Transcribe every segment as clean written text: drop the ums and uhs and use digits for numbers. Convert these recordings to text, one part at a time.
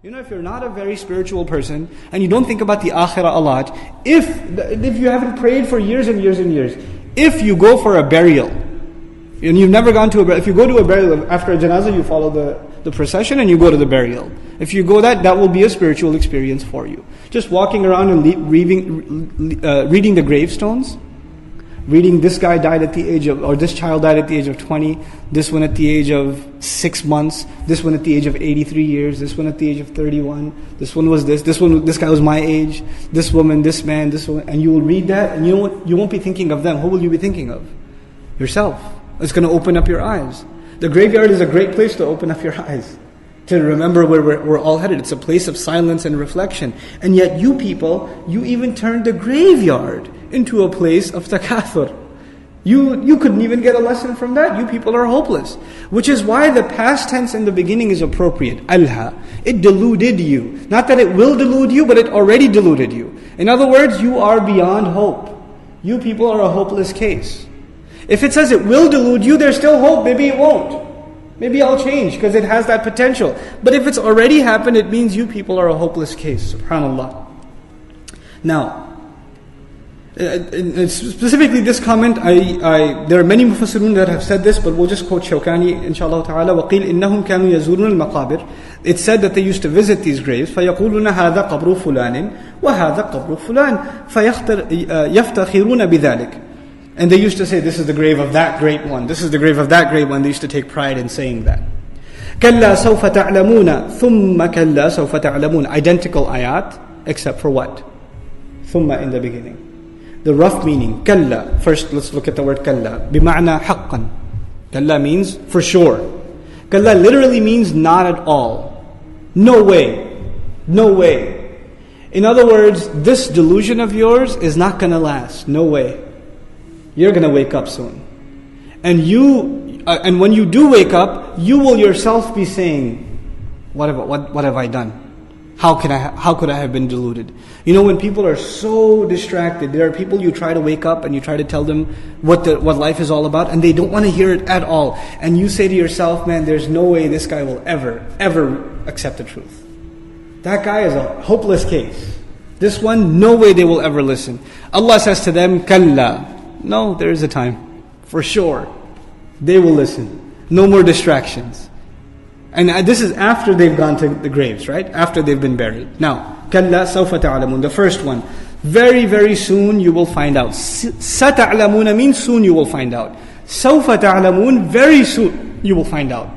If you're not a very spiritual person and you don't think about the akhirah a lot, if you haven't prayed for years and years and years, if you go for a burial, and you've never gone to a burial, if you go to a burial after a janazah, you follow the procession and you go to the burial. If you go that will be a spiritual experience for you. Just walking around and reading the gravestones, reading this guy died at the age of, or this child died at the age of 20, this one at the age of 6 months, this one at the age of 83 years, this one at the age of 31, this one was this guy was my age, this woman, this man, this woman, and you will read that, and you won't be thinking of them. Who will you be thinking of? Yourself. It's going to open up your eyes. The graveyard is a great place to open up your eyes, to remember where we're all headed. It's a place of silence and reflection. And yet you people, you even turned the graveyard into a place of takathur. You couldn't even get a lesson from that. You people are hopeless. Which is why the past tense in the beginning is appropriate. Alha. It deluded you. Not that it will delude you, but it already deluded you. In other words, you are beyond hope. You people are a hopeless case. If it says it will delude you, there's still hope. Maybe it won't. Maybe I'll change because it has that potential. But if it's already happened, it means you people are a hopeless case. SubhanAllah. Now, specifically this comment, there are many mufassirun that have said this, but we'll just quote Shawkani, inshallah ta'ala. وَقِيلْ إِنَّهُمْ كَانُوا يَزُورُونَ الْمَقَابِرِ. It said that they used to visit these graves. فَيَقُولُونَ هَذَا قَبْرُ فُلَانٍ وَهَذَا قَبْرُ فُلَانٍ فَيَفْتَخِرُونَ بِذَلِكَ. And they used to say, this is the grave of that great one. This is the grave of that great one. They used to take pride in saying that. كَلَّا سَوْفَ تَعْلَمُونَ ثُمَّ كَلَّا سَوْفَ تَعْلَمُونَ. Identical ayat, except for what? ثُمَّ in the beginning. The rough meaning, كَلَّا. First, let's look at the word كَلَّا. بِمَعْنَى حَقًّا. كَلَّا means for sure. كَلَّا literally means not at all. No way. No way. In other words, this delusion of yours is not going to last. No way. You're going to wake up soon. And when you do wake up, you will yourself be saying, what have I done? How could I have been deluded? When people are so distracted, there are people you try to wake up and you try to tell them what life is all about, and they don't want to hear it at all. And you say to yourself, man, there's no way this guy will ever accept the truth. That guy is a hopeless case. This one, no way they will ever listen. Allah says to them, Kalla. No, there is a time. For sure. They will listen. No more distractions. And this is after they've gone to the graves, right? After they've been buried. Now, كَلَّا سَوْفَ تَعْلَمُونَ. The first one. Very, very soon you will find out. سَتَعْلَمُونَ means soon you will find out. سَوْفَ تَعْلَمُونَ. Very soon you will find out.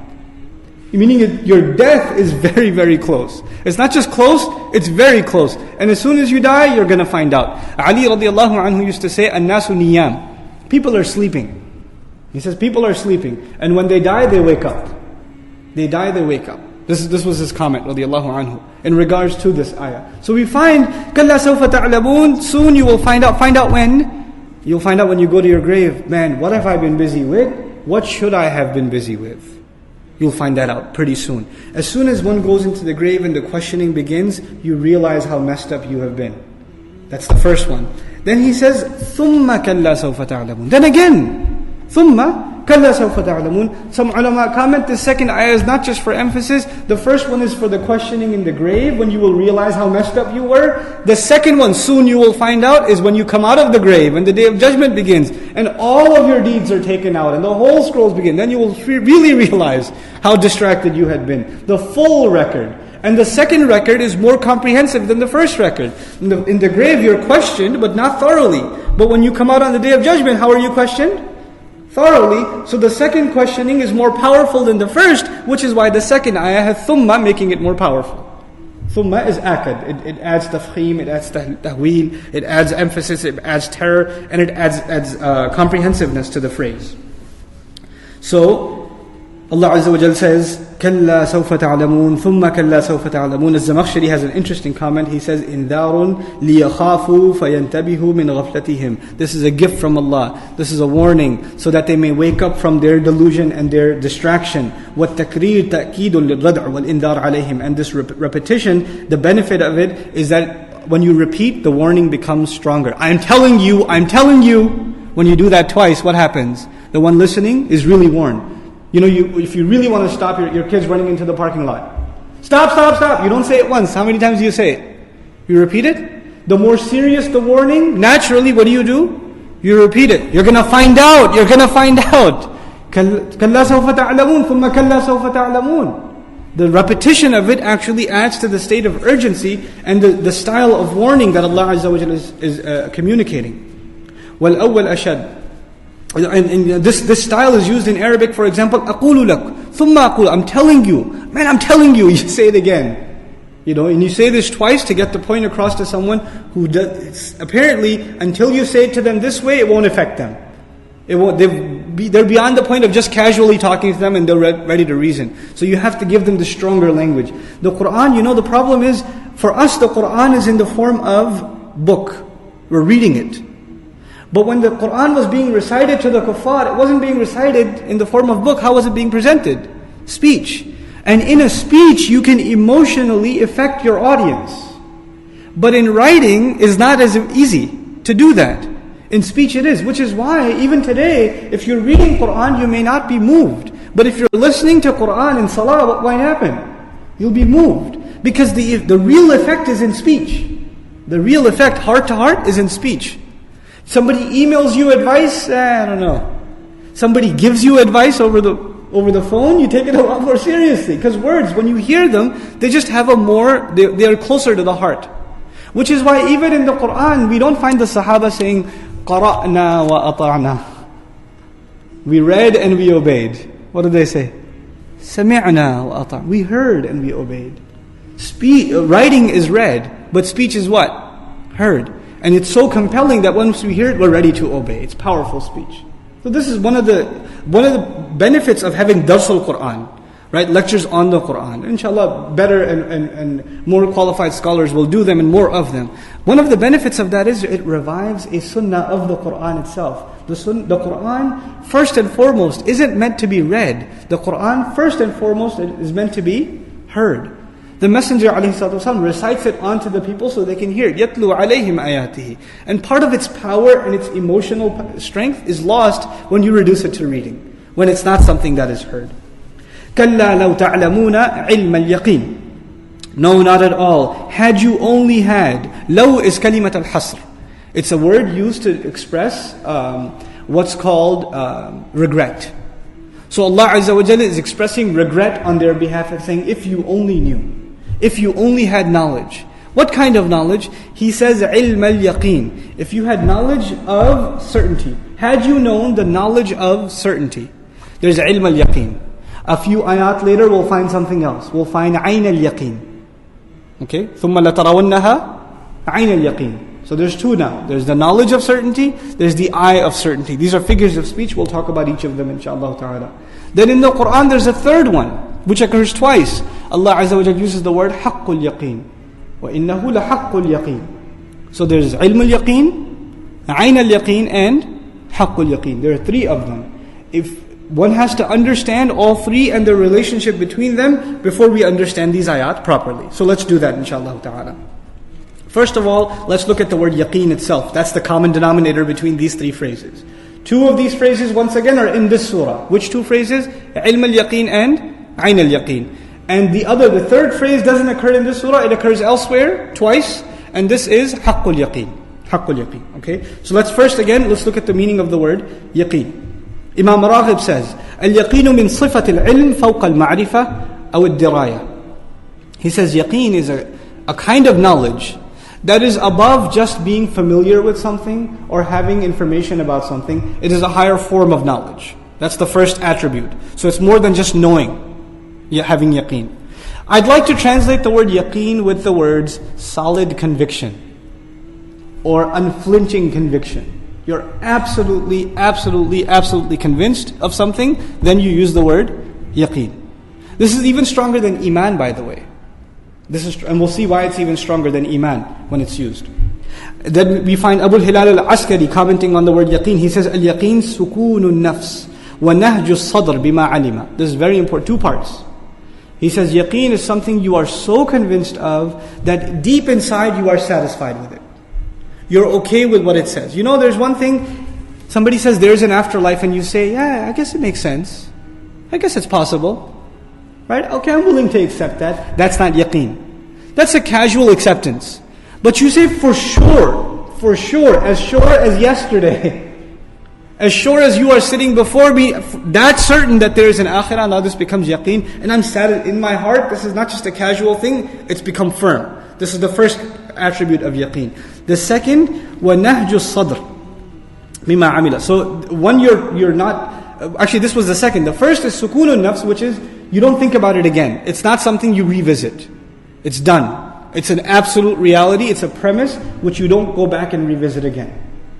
Meaning your death is very, very close. It's not just close, it's very close. And as soon as you die, you're going to find out. Ali radiallahu anhu used to say, النَّاسُ نِيَّامٌ. People are sleeping. He says people are sleeping. And when they die, they wake up. They die, they wake up. This was his comment, radiallahu anhu, in regards to this ayah. So we find, كَلَّا سَوْفَ تَعْلَمُونَ. Soon you will find out. Find out when? You'll find out when you go to your grave. Man, what have I been busy with? What should I have been busy with? You'll find that out pretty soon. As soon as one goes into the grave and the questioning begins, you realize how messed up you have been. That's the first one. Then he says, ثُمَّ كَلَّا سَوْفَ تَعْلَمُونَ. Then again, ثُمَّ كَلَّا سَوْفَ تَعْلَمُونَ. Some ulama comment, the second ayah is not just for emphasis. The first one is for the questioning in the grave, when you will realize how messed up you were. The second one, soon you will find out, is when you come out of the grave, when the day of judgment begins, and all of your deeds are taken out, and the whole scrolls begin. Then you will really realize how distracted you had been. The full record. And the second record is more comprehensive than the first record. In the grave you're questioned, but not thoroughly. But when you come out on the day of judgment, how are you questioned? Thoroughly. So the second questioning is more powerful than the first, which is why the second ayah has thumma, making it more powerful. Thumma is akad. It adds tafkhim, it adds tahweel, it adds emphasis, it adds terror, and it adds comprehensiveness to the phrase. So Allah Azza wa Jal says, كَلَّا سَوْفَ تَعْلَمُونَ ثُمَّ كَلَّا سَوْفَ تَعْلَمُونَ. Az-Zamakhshari has an interesting comment. He says, إِنذَارٌ لِيَخَافُوا فَيَنْتَبِهُوا مِنْ غَفْلَتِهِمْ. This is a gift from Allah. This is a warning, so that they may wake up from their delusion and their distraction. وَالتَّكْرِيرُ تَأْكِيدٌ لِلْرَدْعِ وَالْإِنذَارِ عَلَيْهِمْ. And this repetition, the benefit of it is that when you repeat, the warning becomes stronger. I'm telling you. When you do that twice, what happens? The one listening is really warned. If you really want to stop your kids running into the parking lot, Stop, stop, stop. You don't say it once. How many times do you say it? You repeat it. The more serious the warning, naturally, what do? You repeat it. You're going to find out. You're going to find out. كَلَّا سَوْفَ تَعْلَمُونَ ثُمَّ كَلَّا سَوْفَ تَعْلَمُونَ. The repetition of it actually adds to the state of urgency and the style of warning that Allah Azza wa Jalla is communicating. وَالْأَوَّلْ أَشَدْ. And this style is used in Arabic, for example, أَقُولُ لَكْ ثُمَّ أَقُولُ. I'm telling you. Man, I'm telling you. You say it again. And you say this twice to get the point across to someone who does, apparently, until you say it to them this way, it won't affect them. They're beyond the point of just casually talking to them and they're ready to reason. So you have to give them the stronger language. The Quran, the problem is, for us the Quran is in the form of book. We're reading it. But when the Quran was being recited to the kuffar, it wasn't being recited in the form of book. How was it being presented? Speech. And in a speech, you can emotionally affect your audience. But in writing, it's not as easy to do that. In speech it is, which is why even today, if you're reading Quran, you may not be moved. But if you're listening to Quran in Salah, what might happen? You'll be moved. Because the real effect is in speech. The real effect, heart to heart, is in speech. Somebody emails you advice, I don't know. Somebody gives you advice over the phone, you take it a lot more seriously. Because words, when you hear them, they just have they are closer to the heart. Which is why even in the Quran, we don't find the Sahaba saying, قَرَأْنَا وَأَطَعْنَا. We read and we obeyed. What did they say? سَمِعْنَا وَأَطَعْنَا. We heard and we obeyed. Writing is read, but speech is what? Heard. And it's so compelling that once we hear it, we're ready to obey. It's powerful speech. So this is one of the benefits of having Darsul Quran, right? Lectures on the Quran. Inshallah, better and more qualified scholars will do them and more of them. One of the benefits of that is it revives a sunnah of the Quran itself. The Quran, first and foremost, isn't meant to be read. The Quran, first and foremost, is meant to be heard. The Messenger ﷺ recites it onto the people so they can hear it. يَتْلُو عَلَيْهِمْ آيَاتِهِ. And part of its power and its emotional strength is lost when you reduce it to reading, when it's not something that is heard. كَلَّا لَوْ تَعْلَمُونَ عِلْمَ الْيَقِينِ. No, not at all. Had you only had. لَوْ is kalimat al-hasr. It's a word used to express what's called regret. So Allah Azza wa Jalla is expressing regret on their behalf of saying, if you only knew. If you only had knowledge. What kind of knowledge? He says, ilm al-yaqeen. If you had knowledge of certainty. Had you known the knowledge of certainty. There's ilm al-yaqeen. A few ayat later we'll find something else. We'll find ayn al-yaqeen. Okay? ثُمَّ لَتَرَوَنَّهَا ayn al-yaqeen. So there's two now. There's the knowledge of certainty. There's the eye of certainty. These are figures of speech. We'll talk about each of them inshaAllah ta'ala. Then in the Quran there's a third one, which occurs twice. Allah Azza wa Jalla uses the word haqqul yaqeen. وَإِنَّهُ لَحَقُّ الْيَقِينِ. So there's ilm al-yaqeen, ayn al-yaqeen, and haqqul yaqeen. There are three of them. If one has to understand all three and the relationship between them before we understand these ayat properly. So let's do that inshaAllah ta'ala. First of all, let's look at the word yaqeen itself. That's the common denominator between these three phrases. Two of these phrases, once again, are in this surah. Which two phrases? Ilm al-yaqeen and ayn al-yaqeen. And the third phrase doesn't occur in this surah, it occurs elsewhere, twice. And this is haqqul yaqeen. Haqqul yaqeen. Okay? So let's look at the meaning of the word yaqeen. Imam Raghib says, al-yaqeen min sifat al-ilm fawqa al-ma'rifah aw al-diraya. He says yaqeen is a kind of knowledge that is above just being familiar with something or having information about something. It is a higher form of knowledge. That's the first attribute. So it's more than just knowing, having yaqeen. I'd like to translate the word yaqeen with the words solid conviction or unflinching conviction. You're absolutely convinced of something, then you use the word yaqeen. This is even stronger than iman, by the way. And we'll see why it's even stronger than iman when it's used. Then we find Abu al-Hilal al-Askari commenting on the word yaqeen. He says, al-yaqeen sukunun nafs wa nahju sadr bima alima. This is very important. Two parts. He says yaqeen is something you are so convinced of that deep inside you are satisfied with it. You're okay with what it says. There's one thing, somebody says there's an afterlife and you say, yeah, I guess it makes sense. I guess it's possible. Right? Okay, I'm willing to accept that. That's not yaqeen. That's a casual acceptance. But you say for sure, as sure as yesterday, as sure as you are sitting before me, that's certain that there is an akhirah. Now this becomes yaqeen. And I'm sad in my heart, this is not just a casual thing, it's become firm. This is the first attribute of yaqeen. The second, وَنَهْجُ الصَّدْرِ بِمَا عَمِلَ. So one, you're not, actually this was the second. The first is sukunun nafs, which is you don't think about it again. It's not something you revisit. It's done. It's an absolute reality. It's a premise which you don't go back and revisit again.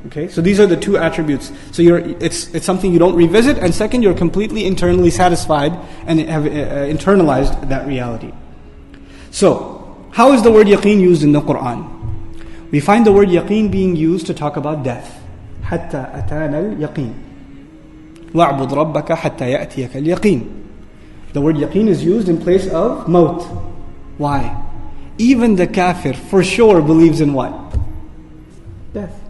Okay, so these are the two attributes. So it's something you don't revisit, and second, you're completely internally satisfied and have internalized that reality. So, how is the word yaqeen used in the Quran? We find the word yaqeen being used to talk about death. حتى أتانا اليقين وَاعْبُدْ رَبَّكَ حَتَّى يَأْتِيَكَ الْيَقِينَ. The word yaqeen is used in place of maut. Why? Even the kafir for sure believes in what? Death.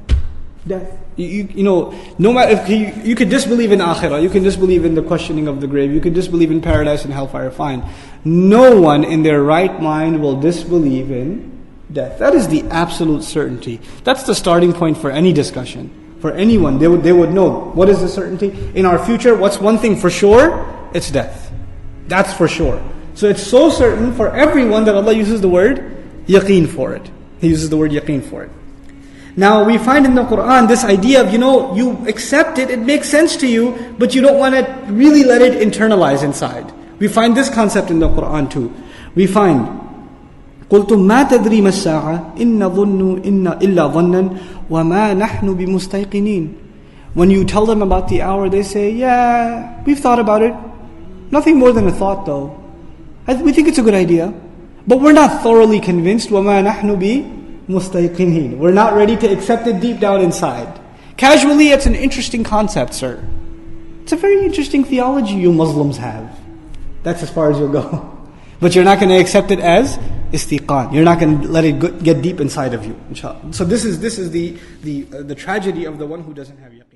You know, no matter if you could disbelieve in akhirah, you can disbelieve in the questioning of the grave, you could disbelieve in paradise and hellfire, fine. No one in their right mind will disbelieve in death. That is the absolute certainty. That's the starting point for any discussion. For anyone, they would know what is the certainty in our future. What's one thing for sure? It's death. That's for sure. So it's so certain for everyone that Allah uses the word yaqeen for it. He uses the word yaqeen for it. Now we find in the Quran this idea of, you accept it, it makes sense to you, but you don't want to really let it internalize inside. We find this concept in the Quran too. We find قُلْتُمْ مَا تَدْرِي مَا السَّاعَةِ إِنَّ ظُنُّ إِلَّا ظَنًّا وَمَا نَحْنُ بِمُسْتَيْقِنِينَ. When you tell them about the hour, they say, yeah, we've thought about it. Nothing more than a thought though. We think it's a good idea, but we're not thoroughly convinced. وَمَا نَحْنُ بِمُسْتَيْقِنِينَ. We're not ready to accept it deep down inside. Casually, it's an interesting concept, sir. It's a very interesting theology you Muslims have. That's as far as you'll go. But you're not going to accept it as istiqan. You're not going to let it get deep inside of you, inshallah. So this is the tragedy of the one who doesn't have yaqeen.